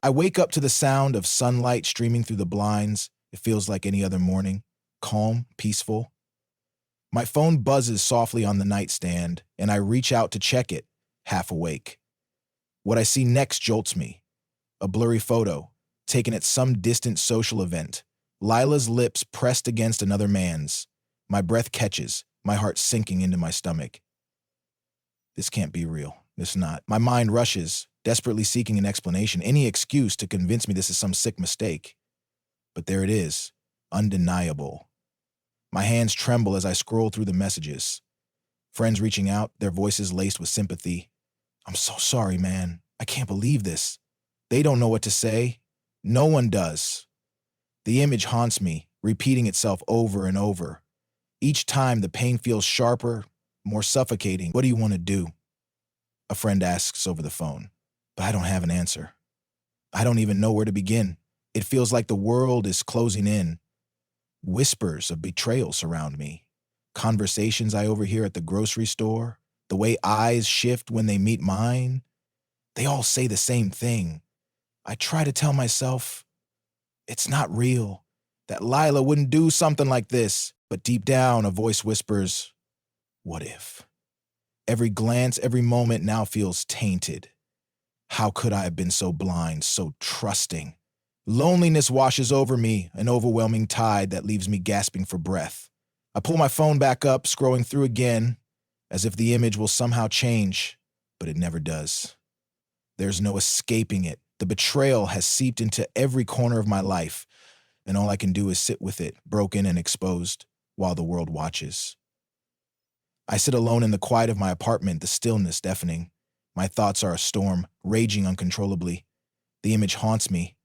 I wake up to the sound of sunlight streaming through the blinds. It feels like any other morning, calm, peaceful. My phone buzzes softly on the nightstand, and I reach out to check it, half awake. What I see next jolts me. A blurry photo, taken at some distant social event. Lila's lips pressed against another man's. My breath catches, my heart sinking into my stomach. This can't be real. It's not. My mind rushes, desperately seeking an explanation, any excuse to convince me this is some sick mistake. But there it is, undeniable. My hands tremble as I scroll through the messages. Friends reaching out, their voices laced with sympathy. "I'm so sorry, man. I can't believe this." They don't know what to say. No one does. The image haunts me, repeating itself over and over. Each time the pain feels sharper, more suffocating. "What do you want to do?" A friend asks over the phone, but I don't have an answer. I don't even know where to begin. It feels like the world is closing in. Whispers of betrayal surround me. Conversations I overhear at the grocery store, the way eyes shift when they meet mine, they all say the same thing. I try to tell myself, it's not real, that Lila wouldn't do something like this, but deep down a voice whispers, what if? Every glance, every moment now feels tainted. How could I have been so blind, so trusting? Loneliness washes over me, an overwhelming tide that leaves me gasping for breath. I pull my phone back up, scrolling through again, as if the image will somehow change, but it never does. There's no escaping it. The betrayal has seeped into every corner of my life, and all I can do is sit with it, broken and exposed, while the world watches. I sit alone in the quiet of my apartment, the stillness deafening. My thoughts are a storm, raging uncontrollably. The image haunts me,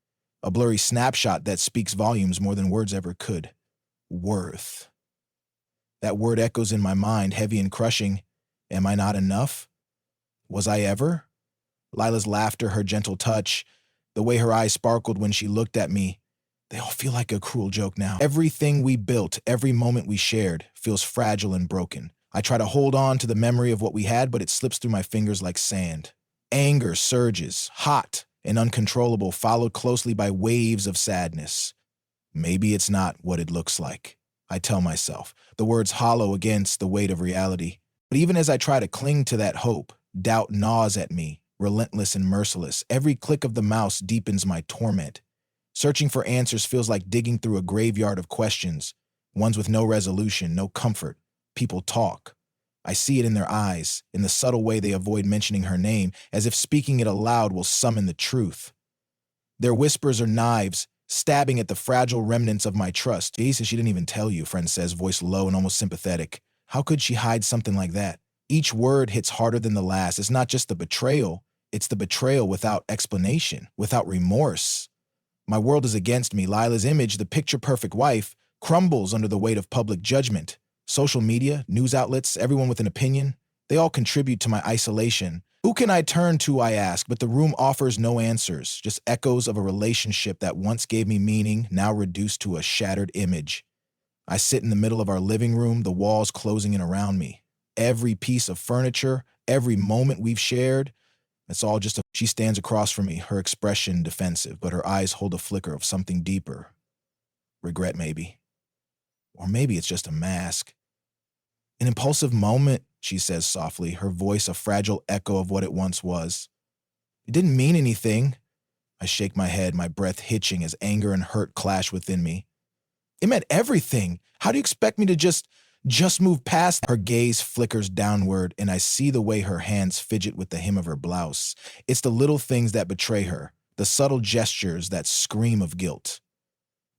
a blurry snapshot that speaks volumes more than words ever could. Worth. That word echoes in my mind, heavy and crushing. Am I not enough? Was I ever? Lila's laughter, her gentle touch, the way her eyes sparkled when she looked at me, they all feel like a cruel joke now. Everything we built, every moment we shared, feels fragile and broken. I try to hold on to the memory of what we had, but it slips through my fingers like sand. Anger surges, hot and uncontrollable, followed closely by waves of sadness. Maybe it's not what it looks like, I tell myself, the words hollow against the weight of reality. But even as I try to cling to that hope, doubt gnaws at me, relentless and merciless. Every click of the mouse deepens my torment. Searching for answers feels like digging through a graveyard of questions, ones with no resolution, no comfort. People talk. I see it in their eyes, in the subtle way they avoid mentioning her name, as if speaking it aloud will summon the truth. Their whispers are knives, stabbing at the fragile remnants of my trust. Jesus, she didn't even tell you, friend says, voice low and almost sympathetic. How could she hide something like that? Each word hits harder than the last. It's not just the betrayal, it's the betrayal without explanation, without remorse. My world is against me. Lila's image, the picture-perfect wife, crumbles under the weight of public judgment. Social media, news outlets, everyone with an opinion, they all contribute to my isolation. Who can I turn to, I ask, but the room offers no answers, just echoes of a relationship that once gave me meaning, now reduced to a shattered image. I sit in the middle of our living room, the walls closing in around me. Every piece of furniture, every moment we've shared, it's all just She stands across from me, her expression defensive, but her eyes hold a flicker of something deeper. Regret, maybe. Or maybe it's just a mask. An impulsive moment, she says softly, her voice a fragile echo of what it once was. It didn't mean anything. I shake my head, my breath hitching as anger and hurt clash within me. It meant everything. How do you expect me to just move past? Her gaze flickers downward, and I see the way her hands fidget with the hem of her blouse. It's the little things that betray her, the subtle gestures that scream of guilt.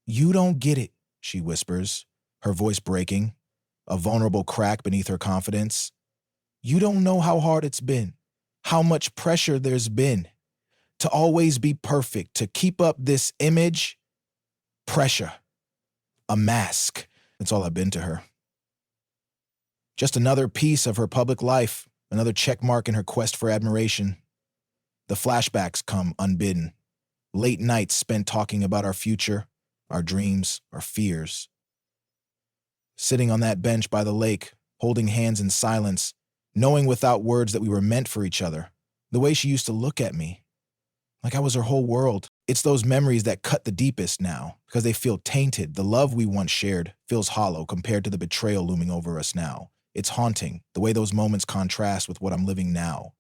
You don't get it, she whispers, her voice breaking, a vulnerable crack beneath her confidence. You don't know how hard it's been, how much pressure there's been, to always be perfect, to keep up this image. Pressure. A mask. That's all I've been to her. Just another piece of her public life, another check mark in her quest for admiration. The flashbacks come unbidden. Late nights spent talking about our future, our dreams, our fears. Sitting on that bench by the lake, holding hands in silence, knowing without words that we were meant for each other, the way she used to look at me. like I was her whole world. It's those memories that cut the deepest now, because they feel tainted. The love we once shared feels hollow compared to the betrayal looming over us now. It's haunting, the way those moments contrast with what I'm living now.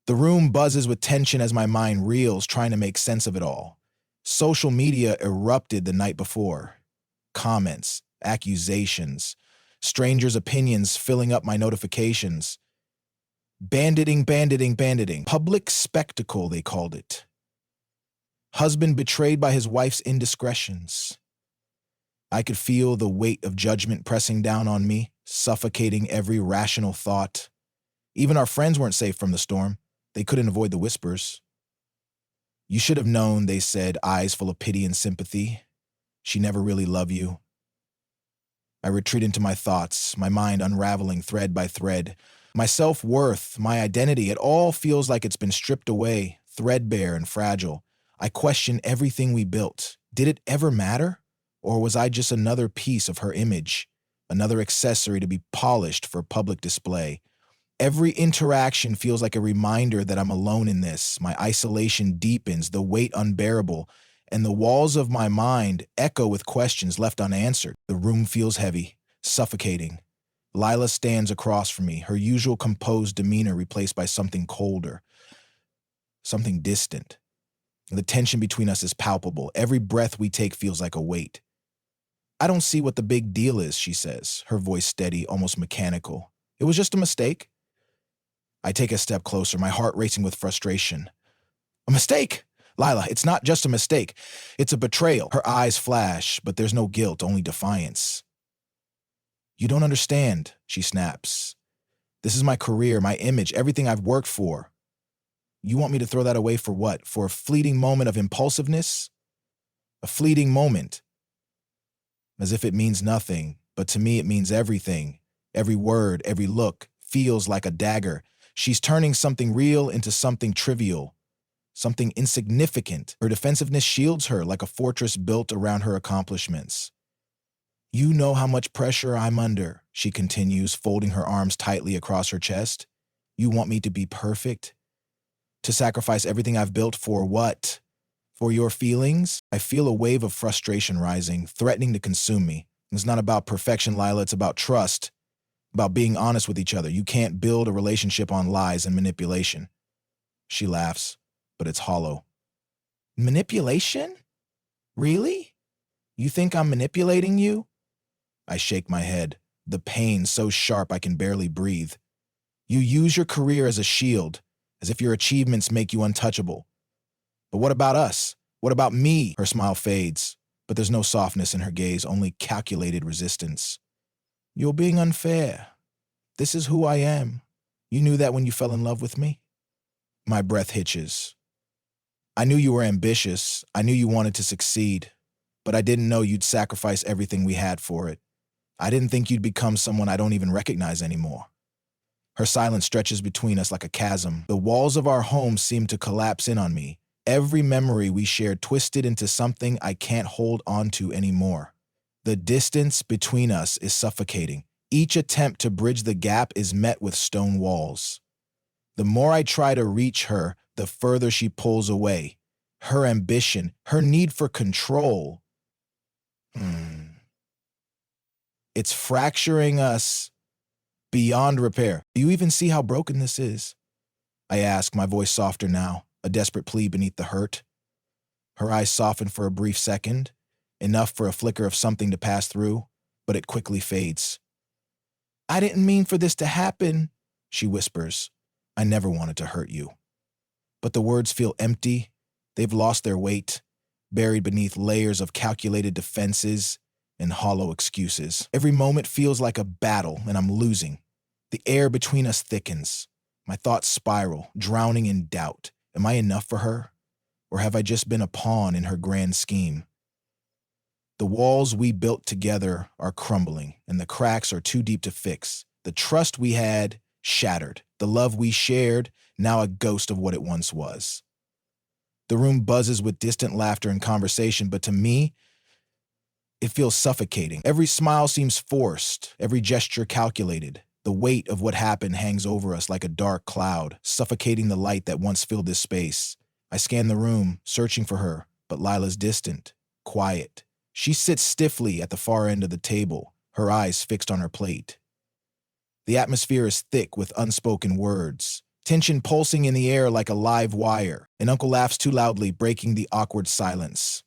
The room buzzes with tension as my mind reels, trying to make sense of it all. Social media erupted the night before. Comments, accusations, strangers' opinions filling up my notifications. Banditing. Public spectacle, they called it. Husband betrayed by his wife's indiscretions. I could feel the weight of judgment pressing down on me, suffocating every rational thought. Even our friends weren't safe from the storm. They couldn't avoid the whispers. You should have known, they said, eyes full of pity and sympathy. She never really loved you. I retreat into my thoughts, my mind unraveling thread by thread. My self-worth, my identity, it all feels like it's been stripped away, threadbare and fragile. I question everything we built. Did it ever matter? Or was I just another piece of her image, another accessory to be polished for public display? Every interaction feels like a reminder that I'm alone in this. My isolation deepens, the weight unbearable, and the walls of my mind echo with questions left unanswered. The room feels heavy, suffocating. Lila stands across from me, her usual composed demeanor replaced by something colder, something distant. The tension between us is palpable. Every breath we take feels like a weight. I don't see what the big deal is, she says, her voice steady, almost mechanical. It was just a mistake. I take a step closer, my heart racing with frustration. A mistake? Lila, it's not just a mistake. It's a betrayal. Her eyes flash, but there's no guilt, only defiance. You don't understand, she snaps. This is my career, my image, everything I've worked for. You want me to throw that away for what? For a fleeting moment of impulsiveness? A fleeting moment. As if it means nothing, but to me it means everything. Every word, every look feels like a dagger. She's turning something real into something trivial, something insignificant. Her defensiveness shields her like a fortress built around her accomplishments. You know how much pressure I'm under, she continues, folding her arms tightly across her chest. You want me to be perfect? To sacrifice everything I've built for what? For your feelings? I feel a wave of frustration rising, threatening to consume me. It's not about perfection, Lila, it's about trust, about being honest with each other. You can't build a relationship on lies and manipulation. She laughs, but it's hollow. Manipulation? Really? You think I'm manipulating you? I shake my head, the pain so sharp I can barely breathe. You use your career as a shield, as if your achievements make you untouchable. But what about us? What about me? Her smile fades, but there's no softness in her gaze, only calculated resistance. You're being unfair. This is who I am. You knew that when you fell in love with me? My breath hitches. I knew you were ambitious. I knew you wanted to succeed, but I didn't know you'd sacrifice everything we had for it. I didn't think you'd become someone I don't even recognize anymore. Her silence stretches between us like a chasm. The walls of our home seem to collapse in on me. Every memory we shared twisted into something I can't hold on to anymore. The distance between us is suffocating. Each attempt to bridge the gap is met with stone walls. The more I try to reach her, the further she pulls away. Her ambition, her need for control. It's fracturing us beyond repair. Do you even see how broken this is? I ask, my voice softer now, a desperate plea beneath the hurt. Her eyes soften for a brief second, enough for a flicker of something to pass through, but it quickly fades. I didn't mean for this to happen, she whispers. I never wanted to hurt you. But the words feel empty. They've lost their weight, buried beneath layers of calculated defenses and hollow excuses. Every moment feels like a battle, and I'm losing. The air between us thickens. My thoughts spiral, drowning in doubt. Am I enough for her? Or have I just been a pawn in her grand scheme? The walls we built together are crumbling, and the cracks are too deep to fix. The trust we had, shattered. The love we shared, now a ghost of what it once was. The room buzzes with distant laughter and conversation, but to me, it feels suffocating. Every smile seems forced, every gesture calculated. The weight of what happened hangs over us like a dark cloud, suffocating the light that once filled this space. I scan the room, searching for her, but Lila's distant, quiet. She sits stiffly at the far end of the table, her eyes fixed on her plate. The atmosphere is thick with unspoken words, tension pulsing in the air like a live wire, and Uncle laughs too loudly, breaking the awkward silence.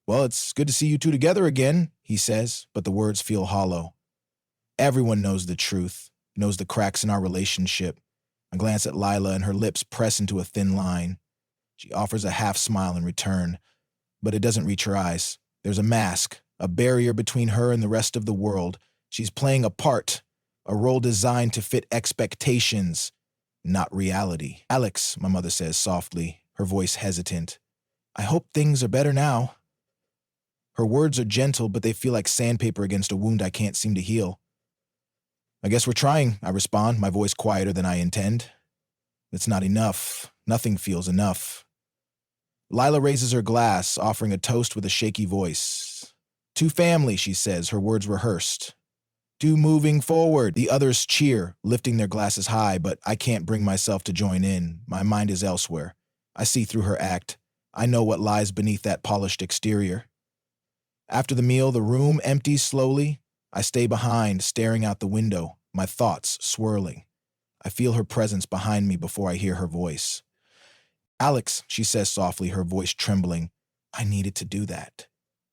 "Well, it's good to see you two together again," he says, but the words feel hollow. Everyone knows the truth, knows the cracks in our relationship. I glance at Lila and her lips press into a thin line. She offers a half smile in return, but it doesn't reach her eyes. There's a mask, a barrier between her and the rest of the world. She's playing a part, a role designed to fit expectations, not reality. "Alex," my mother says softly, her voice hesitant. "I hope things are better now." Her words are gentle, but they feel like sandpaper against a wound I can't seem to heal. "I guess we're trying," I respond, my voice quieter than I intend. It's not enough. Nothing feels enough. Lila raises her glass, offering a toast with a shaky voice. "To family," she says, her words rehearsed. "To moving forward." The others cheer, lifting their glasses high, but I can't bring myself to join in. My mind is elsewhere. I see through her act. I know what lies beneath that polished exterior. After the meal, the room empties slowly. I stay behind, staring out the window, my thoughts swirling. I feel her presence behind me before I hear her voice. "Alex," she says softly, her voice trembling. "I needed to do that.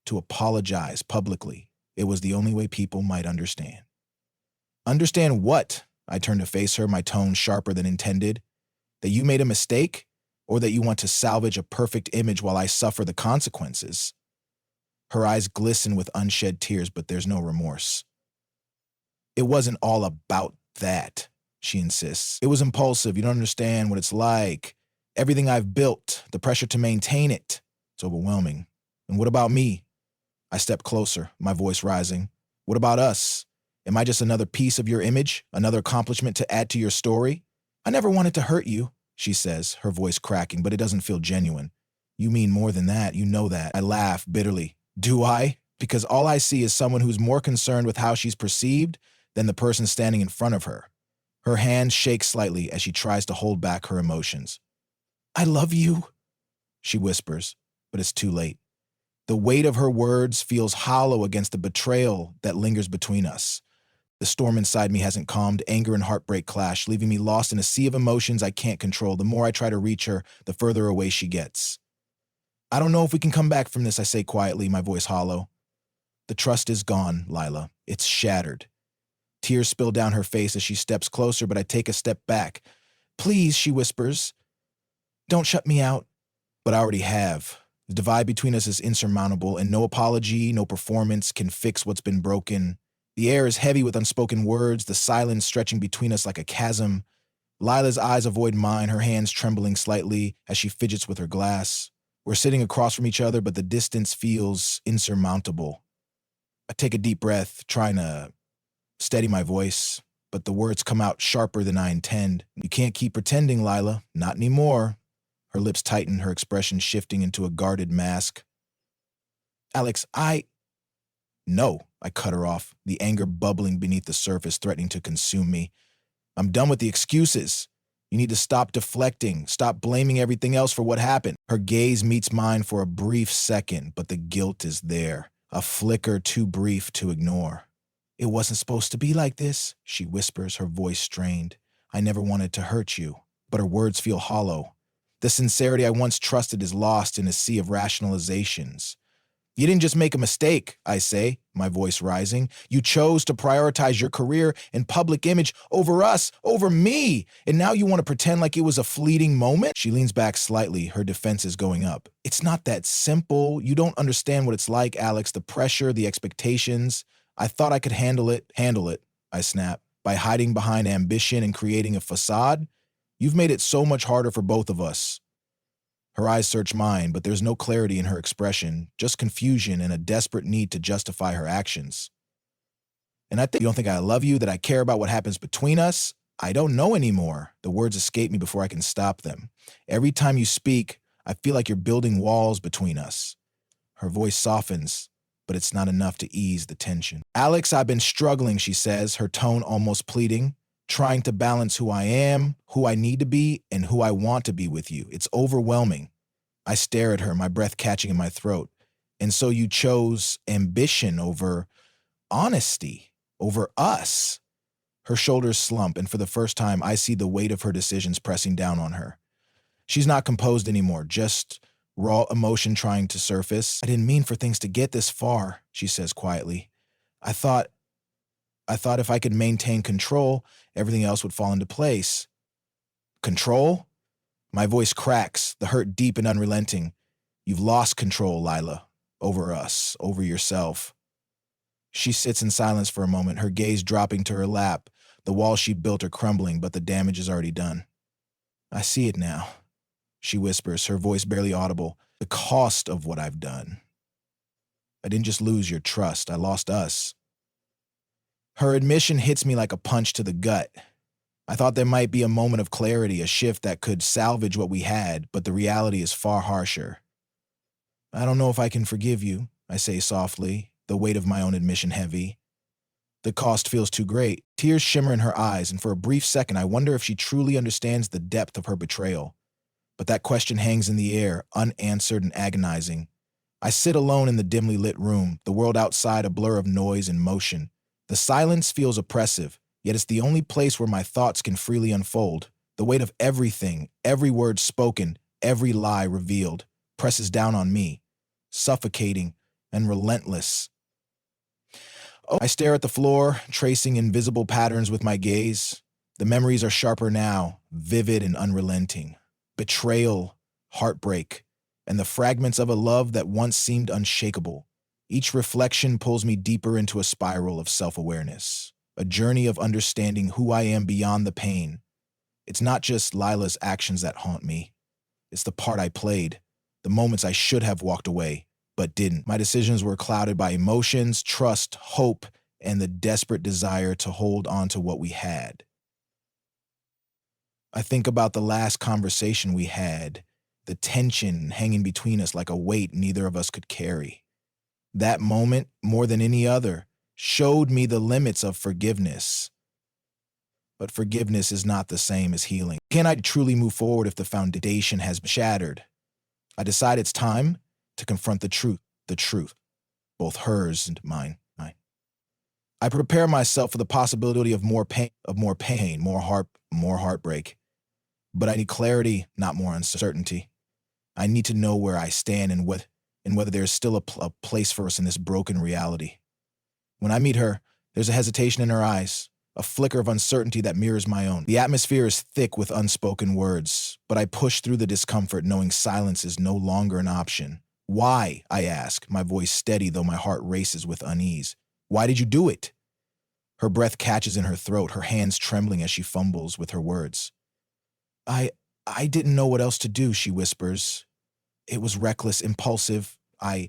To apologize publicly. It was the only way people might understand." "Understand what?" I turn to face her, my tone sharper than intended. "That you made a mistake? Or that you want to salvage a perfect image while I suffer the consequences?" Her eyes glisten with unshed tears, but there's no remorse. "It wasn't all about that," she insists. "It was impulsive. You don't understand what it's like. Everything I've built, the pressure to maintain it. It's overwhelming. And what about me?" I step closer, my voice rising. "What about us? Am I just another piece of your image? Another accomplishment to add to your story?" "I never wanted to hurt you," she says, her voice cracking, but it doesn't feel genuine. "You mean more than that. You know that." I laugh bitterly. "Do I? Because all I see is someone who's more concerned with how she's perceived than the person standing in front of her." Her hands shake slightly as she tries to hold back her emotions. "I love you," she whispers, but it's too late. The weight of her words feels hollow against the betrayal that lingers between us. The storm inside me hasn't calmed. Anger and heartbreak clash, leaving me lost in a sea of emotions I can't control. The more I try to reach her, the further away she gets. "I don't know if we can come back from this," I say quietly, my voice hollow. "The trust is gone, Lila. It's shattered." Tears spill down her face as she steps closer, but I take a step back. "Please," she whispers, "don't shut me out." But I already have. The divide between us is insurmountable, and no apology, no performance can fix what's been broken. The air is heavy with unspoken words, the silence stretching between us like a chasm. Lila's eyes avoid mine, her hands trembling slightly as she fidgets with her glass. We're sitting across from each other, but the distance feels insurmountable. I take a deep breath, trying to steady my voice, but the words come out sharper than I intend. "You can't keep pretending, Lila. Not anymore." Her lips tighten, her expression shifting into a guarded mask. "Alex, No," I cut her off, the anger bubbling beneath the surface, threatening to consume me. "I'm done with the excuses. You need to stop deflecting, stop blaming everything else for what happened." Her gaze meets mine for a brief second, but the guilt is there, a flicker too brief to ignore. "It wasn't supposed to be like this," she whispers, her voice strained. "I never wanted to hurt you." But her words feel hollow. The sincerity I once trusted is lost in a sea of rationalizations. "You didn't just make a mistake," I say, my voice rising. "You chose to prioritize your career and public image over us, over me, and now you want to pretend like it was a fleeting moment?" She leans back slightly, her defenses going up. "It's not that simple. You don't understand what it's like, Alex, the pressure, the expectations. I thought I could handle it, I snap, by hiding behind ambition and creating a facade. You've made it so much harder for both of us." Her eyes search mine, but there's no clarity in her expression, just confusion and a desperate need to justify her actions. "And I think you don't think I love you, that I care about what happens between us? I don't know anymore." The words escape me before I can stop them. "Every time you speak, I feel like you're building walls between us." Her voice softens, but it's not enough to ease the tension. "Alex, I've been struggling," she says, her tone almost pleading, "trying to balance who I am, who I need to be, and who I want to be with you. It's overwhelming." I stare at her, my breath catching in my throat. And so you chose ambition over honesty, over us. Her shoulders slump, and for the first time, I see the weight of her decisions pressing down on her. She's not composed anymore, just raw emotion trying to surface. I didn't mean for things to get this far, she says quietly. I thought if I could maintain control, everything else would fall into place. Control? My voice cracks, the hurt deep and unrelenting. You've lost control, Lila. Over us, over yourself. She sits in silence for a moment, her gaze dropping to her lap. The walls she built are crumbling, but the damage is already done. I see it now, she whispers, her voice barely audible. The cost of what I've done. I didn't just lose your trust, I lost us. Her admission hits me like a punch to the gut. I thought there might be a moment of clarity, a shift that could salvage what we had, but the reality is far harsher. I don't know if I can forgive you, I say softly, the weight of my own admission heavy. The cost feels too great. Tears shimmer in her eyes, and for a brief second I wonder if she truly understands the depth of her betrayal. But that question hangs in the air, unanswered and agonizing. I sit alone in the dimly lit room, the world outside a blur of noise and motion. The silence feels oppressive, yet it's the only place where my thoughts can freely unfold. The weight of everything, every word spoken, every lie revealed, presses down on me, suffocating and relentless. Oh, I stare at the floor, tracing invisible patterns with my gaze. The memories are sharper now, vivid and unrelenting. Betrayal, heartbreak, and the fragments of a love that once seemed unshakable. Each reflection pulls me deeper into a spiral of self-awareness, a journey of understanding who I am beyond the pain. It's not just Lila's actions that haunt me. It's the part I played, the moments I should have walked away, but didn't. My decisions were clouded by emotions, trust, hope, and the desperate desire to hold on to what we had. I think about the last conversation we had, the tension hanging between us like a weight neither of us could carry. That moment, more than any other, showed me the limits of forgiveness. But forgiveness is not the same as healing. Can I truly move forward if the foundation has been shattered? I decide it's time to confront the truth, both hers and mine. I prepare myself for the possibility of more pain, more heartbreak. But I need clarity, not more uncertainty. I need to know where I stand and whether there's still a place for us in this broken reality. When I meet her, there's a hesitation in her eyes, a flicker of uncertainty that mirrors my own. The atmosphere is thick with unspoken words, but I push through the discomfort knowing silence is no longer an option. Why, I ask, my voice steady though my heart races with unease. Why did you do it? Her breath catches in her throat, her hands trembling as she fumbles with her words. I didn't know what else to do, she whispers. It was reckless, impulsive. I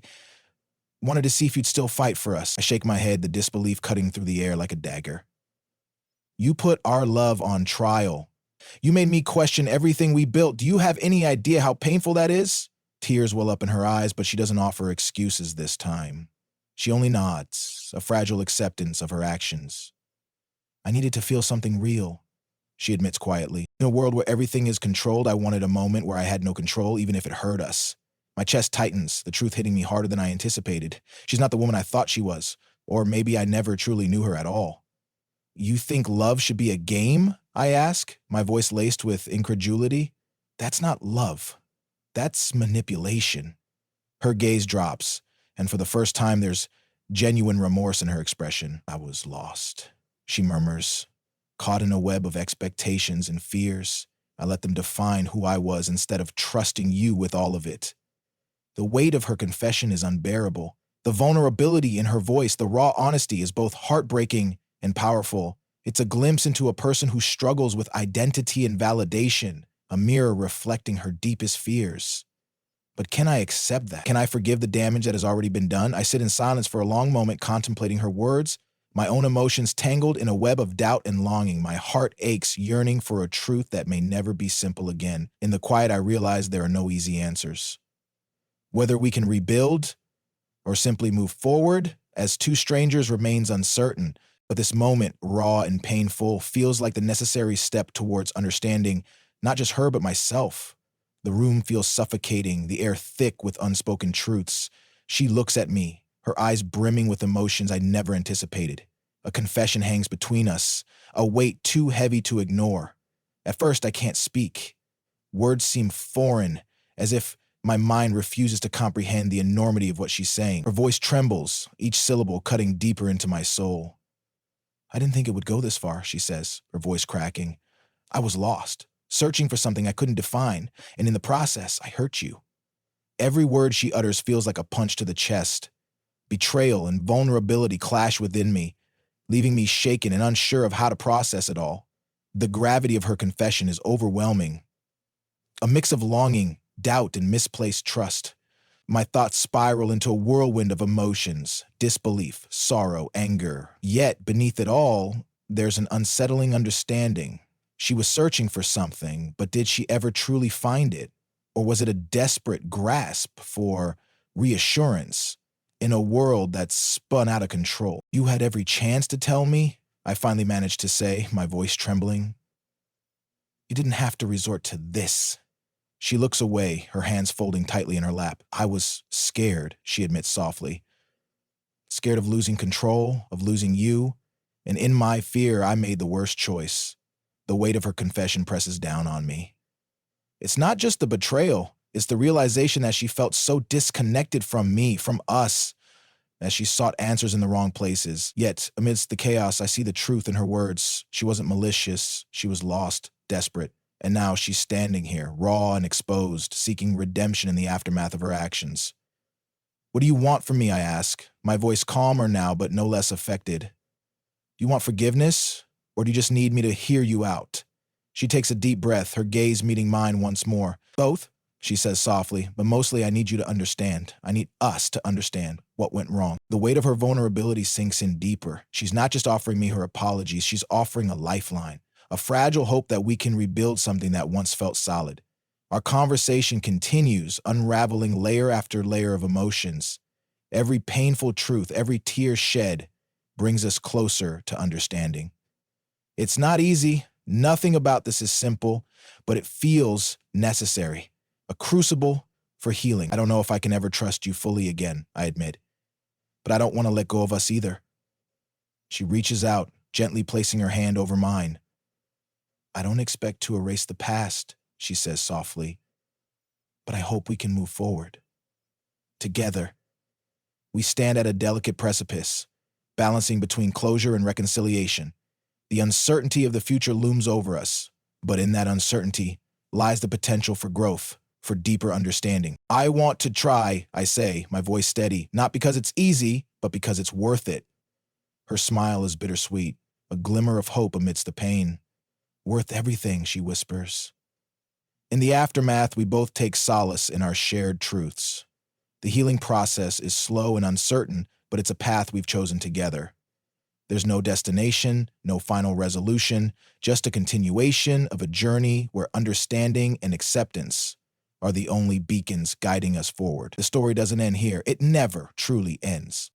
wanted to see if you'd still fight for us. I shake my head, the disbelief cutting through the air like a dagger. You put our love on trial. You made me question everything we built. Do you have any idea how painful that is? Tears well up in her eyes, but she doesn't offer excuses this time. She only nods, a fragile acceptance of her actions. I needed to feel something real, she admits quietly. In a world where everything is controlled, I wanted a moment where I had no control, even if it hurt us. My chest tightens, the truth hitting me harder than I anticipated. She's not the woman I thought she was, or maybe I never truly knew her at all. You think love should be a game? I ask, my voice laced with incredulity. That's not love. That's manipulation. Her gaze drops, and for the first time there's genuine remorse in her expression. I was lost, she murmurs, caught in a web of expectations and fears. I let them define who I was instead of trusting you with all of it. The weight of her confession is unbearable. The vulnerability in her voice, the raw honesty is both heartbreaking and powerful. It's a glimpse into a person who struggles with identity and validation, a mirror reflecting her deepest fears. But can I accept that? Can I forgive the damage that has already been done? I sit in silence for a long moment contemplating her words, my own emotions tangled in a web of doubt and longing. My heart aches, yearning for a truth that may never be simple again. In the quiet, I realize there are no easy answers. Whether we can rebuild or simply move forward as two strangers remains uncertain, but this moment, raw and painful, feels like the necessary step towards understanding not just her but myself. The room feels suffocating, the air thick with unspoken truths. She looks at me, her eyes brimming with emotions I never anticipated. A confession hangs between us, a weight too heavy to ignore. At first, I can't speak. Words seem foreign, as if my mind refuses to comprehend the enormity of what she's saying. Her voice trembles, each syllable cutting deeper into my soul. "I didn't think it would go this far," she says, her voice cracking. "I was lost, searching for something I couldn't define, and in the process, I hurt you." Every word she utters feels like a punch to the chest. Betrayal and vulnerability clash within me, leaving me shaken and unsure of how to process it all. The gravity of her confession is overwhelming. A mix of longing, doubt, and misplaced trust. My thoughts spiral into a whirlwind of emotions, disbelief, sorrow, anger. Yet, beneath it all, there's an unsettling understanding. She was searching for something, but did she ever truly find it? Or was it a desperate grasp for reassurance in a world that's spun out of control? "You had every chance to tell me," I finally managed to say, my voice trembling. "You didn't have to resort to this." She looks away, her hands folding tightly in her lap. "I was scared," she admits softly. "Scared of losing control, of losing you, and in my fear, I made the worst choice." The weight of her confession presses down on me. It's not just the betrayal, it's the realization that she felt so disconnected from me, from us, as she sought answers in the wrong places. Yet, amidst the chaos, I see the truth in her words. She wasn't malicious, she was lost, desperate. And now she's standing here, raw and exposed, seeking redemption in the aftermath of her actions. "What do you want from me?" I ask, my voice calmer now but no less affected. "Do you want forgiveness, or do you just need me to hear you out?" She takes a deep breath, her gaze meeting mine once more. "Both," she says softly, "but mostly I need you to understand. I need us to understand what went wrong." The weight of her vulnerability sinks in deeper. She's not just offering me her apologies, she's offering a lifeline. A fragile hope that we can rebuild something that once felt solid. Our conversation continues, unraveling layer after layer of emotions. Every painful truth, every tear shed, brings us closer to understanding. It's not easy. Nothing about this is simple, but it feels necessary. A crucible for healing. "I don't know if I can ever trust you fully again," I admit. "But I don't want to let go of us either." She reaches out, gently placing her hand over mine. "I don't expect to erase the past," she says softly, "but I hope we can move forward. Together." We stand at a delicate precipice, balancing between closure and reconciliation. The uncertainty of the future looms over us, but in that uncertainty lies the potential for growth, for deeper understanding. "I want to try," I say, my voice steady, "not because it's easy, but because it's worth it." Her smile is bittersweet, a glimmer of hope amidst the pain. "Worth everything," she whispers. In the aftermath, we both take solace in our shared truths. The healing process is slow and uncertain, but it's a path we've chosen together. There's no destination, no final resolution, just a continuation of a journey where understanding and acceptance are the only beacons guiding us forward. The story doesn't end here. It never truly ends.